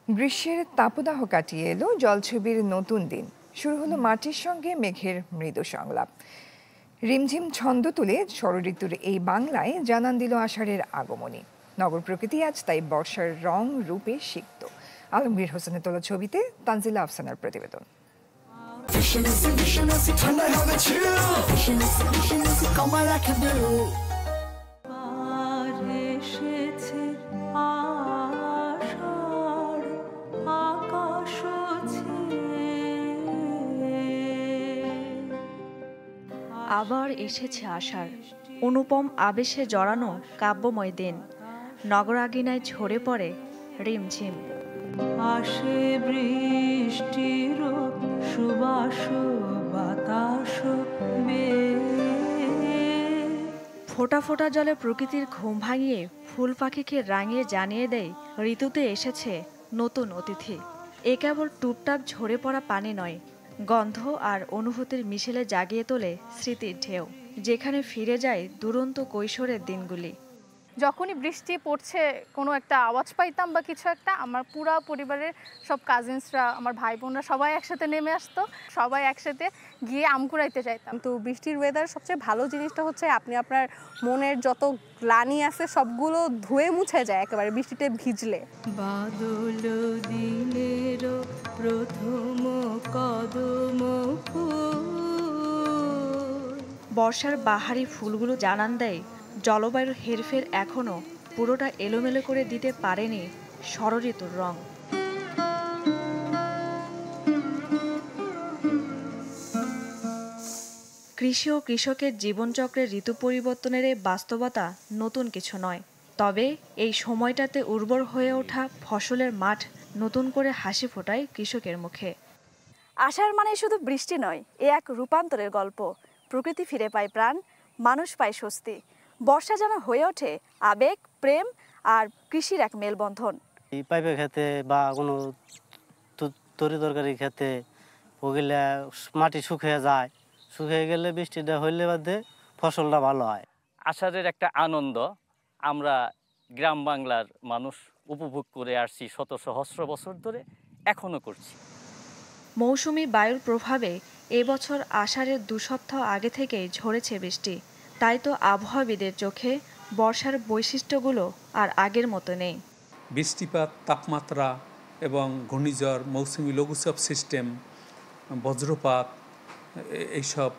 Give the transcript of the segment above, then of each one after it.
গ্রীষ্মের তাপদাহ কাটিয়ে এলো জলছবির নতুন দিন। শুরু হলো মাটির সঙ্গে মেঘের মৃদু সংলাপ। রিমঝিম ছন্দ তুলে ষড়ঋতুর এই বাংলায় জানান দিল আষাঢ়ের আগমনী। নগর প্রকৃতি আজ তাই বর্ষার রং রূপে সিক্ত। আলমগীর হোসেনের তোলা ছবিতে তানজিলা আফসানার প্রতিবেদন। আবার এসেছে আষাঢ়, অনুপম আবেশে জড়ানো কাব্যময় দিন। নগরাগিনায় ঝরে পড়ে রিমঝিম। আসে বৃষ্টির সুবাস বাতাস ফোঁটা ফোঁটা জলে প্রকৃতির ঘুম ভাঙিয়ে ফুল পাখিকে রাঙিয়ে জানিয়ে দেয় ঋতুতে এসেছে নতুন অতিথি। এ কেবল টুপটাপ ঝরে পড়া পানি নয়, গন্ধ আর অনুভূতির মিশেলে জাগিয়ে তোলে স্মৃতির ঢেউ, যেখানে ফিরে যায় দুরন্ত কৈশোরের দিনগুলি। যখনই বৃষ্টি পড়ছে কোনো একটা আওয়াজ পাইতাম বা কিছু একটা, আমার পুরা পরিবারের সব কাজিনসরা, আমার ভাই বোনরা সবাই একসাথে নেমে আসতো, সবাই একসাথে গিয়ে আম কুড়াইতে চাইতাম। তো বৃষ্টির ওয়েদার সবচেয়ে ভালো জিনিসটা হচ্ছে আপনি আপনার মনের যত গ্লানি আছে সবগুলো ধুয়ে মুছে যায় একেবারে বৃষ্টিতে ভিজলে। বাদল দিনের প্রথম কদম বর্ষার বাহারি ফুলগুলো জানান দেয় জলবায়ুর হেরফের এখনও পুরোটা এলোমেলো করে দিতে পারেনি ষড়ঋতুর রং। কৃষি ও কৃষকের জীবনচক্রের ঋতু পরিবর্তনের এই বাস্তবতা নতুন কিছু নয়, তবে এই সময়টাতে উর্বর হয়ে ওঠা ফসলের মাঠ নতুন করে হাসি ফোটায় কৃষকের মুখে। আষাঢ় মানে শুধু বৃষ্টি নয়, এ এক রূপান্তরের গল্প। প্রকৃতি ফিরে পায় প্রাণ, মানুষ পায় স্বস্তি। বর্ষা যেন হয়ে ওঠে আবেগ, প্রেম আর কৃষির এক মেলবন্ধন। এই পাইপের খেতে বা কোনো তরি তরকারি খেতে ওগুলা মাটি শুকিয়ে যায়, শুকিয়ে গেলে বৃষ্টিটা হইলে বাদে ফসলটা ভালো হয়। আষাঢ়ের একটা আনন্দ আমরা গ্রাম বাংলার মানুষ উপভোগ করে আসছি শত সহস্র বছর ধরে, এখনো করছি। মৌসুমি বায়ুর প্রভাবে এবছর আষাঢ়ের 2 সপ্তাহ আগে থেকেই ঝরেছে বৃষ্টি। তাই তো আবহাওয়াবিদের চোখে বর্ষার বৈশিষ্ট্যগুলো আর আগের মতো নেই। বৃষ্টিপাত, তাপমাত্রা এবং ঘূর্ণিঝড়, মৌসুমি লঘুচাপ সিস্টেম, বজ্রপাত, এইসব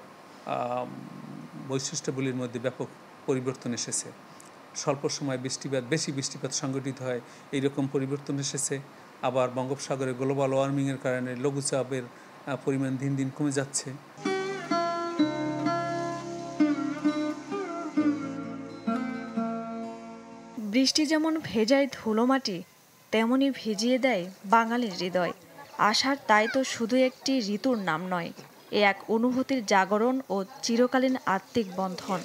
বৈশিষ্ট্যগুলির মধ্যে ব্যাপক পরিবর্তন এসেছে। স্বল্প সময় বৃষ্টিপাত, বেশি বৃষ্টিপাত সংঘটিত হয়, এইরকম পরিবর্তন এসেছে। আবার বঙ্গোপসাগরে গ্লোবাল ওয়ার্মিংয়ের কারণে লঘুচাপের পরিমাণ দিন দিন কমে যাচ্ছে। বৃষ্টি যেমন ভেজায় ধুলো মাটি, তেমনি ভিজিয়ে দেয় বাঙালির হৃদয়। আষাঢ় তাই তো শুধু একটি ঋতুর নাম নয়, এ এক অনুভূতির জাগরণ ও চিরকালীন আত্মিক বন্ধন।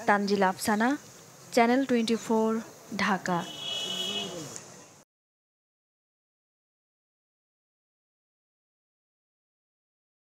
তানজিলা আফসানা, চ্যানেল 24, ঢাকা।